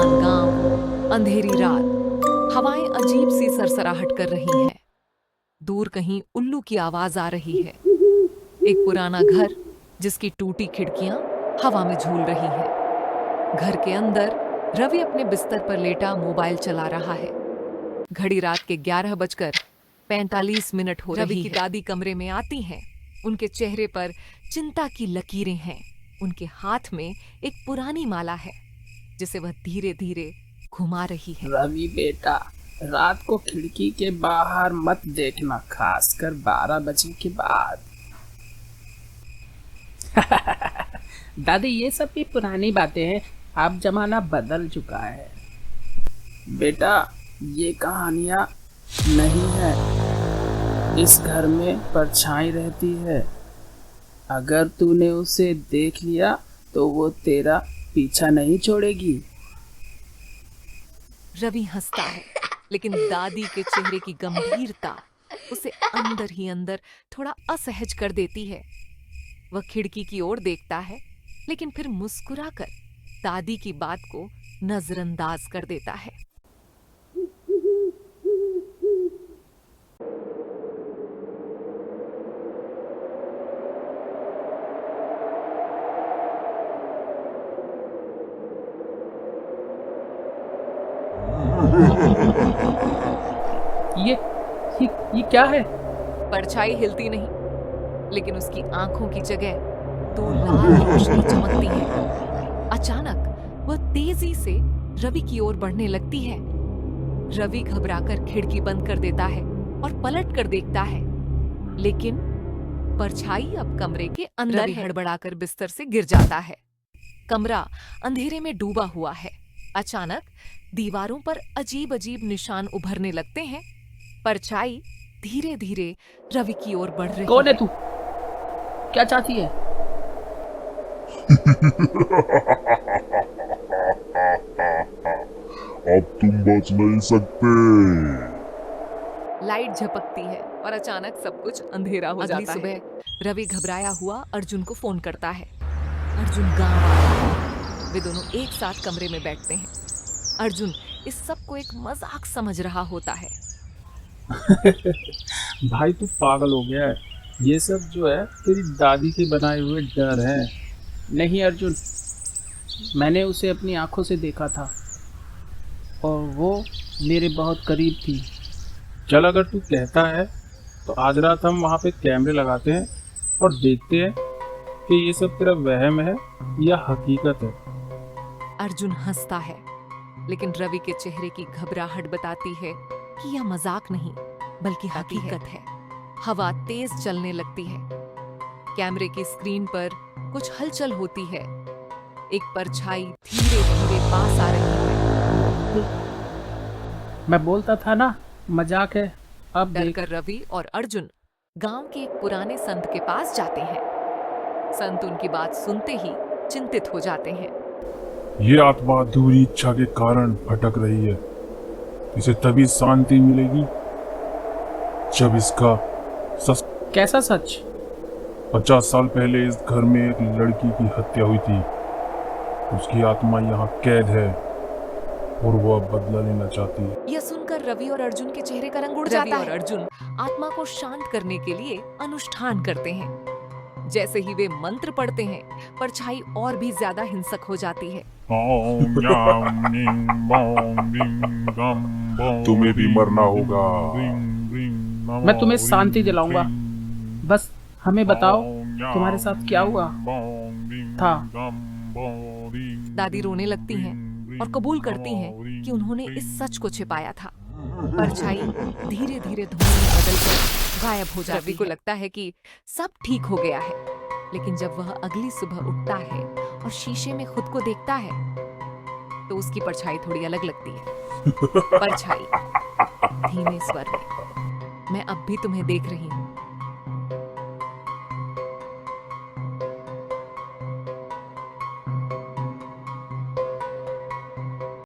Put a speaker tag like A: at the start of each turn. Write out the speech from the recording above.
A: सुनसान गांव, अंधेरी रात, हवाएं अजीब सी सरसराहट कर रही हैं। दूर कहीं उल्लू की आवाज आ रही है। एक पुराना घर जिसकी टूटी खिड़कियां हवा में झूल रही हैं। घर के अंदर रवि अपने बिस्तर पर लेटा मोबाइल चला रहा है। घड़ी रात के 11:45 हो रही है। रवि की दादी कमरे में आती हैं। उनके चेहरे पर चिंता की लकीरें हैं। उनके हाथ में एक पुरानी माला है जिसे वह धीरे धीरे घुमा रही है।
B: रवि बेटा, रात को खिड़की के बाहर मत देखना, खासकर 12 बजे के बाद। दादी, ये सब भी पुरानी बातें हैं, अब जमाना बदल चुका है। बेटा, ये कहानियां नहीं है। इस घर में परछाई रहती है। अगर तूने उसे देख लिया तो वो तेरा पीछा नहीं छोड़ेगी।
A: रवि हंसता है, लेकिन दादी के चेहरे की गंभीरता उसे अंदर ही अंदर थोड़ा असहज कर देती है। वह खिड़की की ओर देखता है, लेकिन फिर मुस्कुराकर दादी की बात को नजरअंदाज कर देता है।
B: ये ये क्या है?
A: परछाई हिलती नहीं, लेकिन उसकी आंखों की जगह दो लाल रोशनी चमकती है। अचानक वह तेजी से रवि की ओर बढ़ने लगती है। रवि घबराकर खिड़की बंद कर देता है और पलट कर देखता है, लेकिन परछाई अब कमरे के अंदर ही हड़बड़ाकर बिस्तर से गिर जाता है। कमरा अंधेरे में डूबा हुआ है। अचानक दीवारों पर अजीब अजीब निशान उभरने लगते हैं। परछाई धीरे धीरे रवि की ओर बढ़ रही
B: कौन है तू? क्या चाहती है?
C: अब तुम बच नहीं सकते।
A: लाइट झपकती है और अचानक सब कुछ अंधेरा हो जाता है। सुबह रवि घबराया हुआ अर्जुन को फोन करता है। अर्जुन गांव आता है। वे दोनों एक साथ कमरे में बैठते हैं। अर्जुन इस सब को एक मजाक समझ रहा होता है।
D: भाई, तू पागल हो गया है। ये सब जो है तेरी दादी के बनाए हुए डर है।
B: नहीं अर्जुन, मैंने उसे अपनी आंखों से देखा था और वो मेरे बहुत करीब थी।
D: चल, अगर तू कहता है तो आज रात हम वहाँ पे कैमरे लगाते हैं और देखते हैं कि ये सब तेरा वहम है या हकीकत है।
A: अर्जुन हंसता है, लेकिन रवि के चेहरे की घबराहट बताती है कि यह मजाक नहीं बल्कि हकीकत है। हवा तेज चलने लगती है। कैमरे की स्क्रीन पर कुछ हलचल होती है। एक परछाई धीरे धीरे पास आ रही है।
B: मैं बोलता था ना, मजाक है। अब देख।
A: डरकर रवि और अर्जुन गांव के एक पुराने संत के पास जाते हैं। संत उनकी बात सुनते ही चिंतित हो जाते हैं।
C: ये आत्मा अधूरी इच्छा के कारण भटक रही है। इसे तभी शांति मिलेगी जब इसका सच।
B: कैसा सच?
C: 50 साल पहले इस घर में एक लड़की की हत्या हुई थी। उसकी आत्मा यहाँ कैद है और वो अब बदला लेना चाहती है।
A: यह सुनकर रवि और अर्जुन के चेहरे का रंग उड़ जाता है। और अर्जुन आत्मा को शांत करने के लिए अनुष्ठान करते हैं। जैसे ही वे मंत्र पढ़ते हैं, परछाई और भी ज्यादा हिंसक हो जाती है।
C: तुम्हें भी मरना होगा।
B: मैं तुम्हें शांति दिलाऊंगा। बस हमें बताओ, तुम्हारे साथ क्या हुआ था?
A: दादी रोने लगती हैं और कबूल करती हैं कि उन्होंने इस सच को छिपाया था। परछाई धीरे धीरे धुएं में बदलकर गायब हो जाती है। रवि को लगता है कि सब ठीक हो गया है, लेकिन जब वह अगली सुबह उठता है और शीशे में खुद को देखता है तो उसकी परछाई थोड़ी अलग लगती है। परछाई धीमे स्वर में, मैं अब भी तुम्हें देख रही हूँ,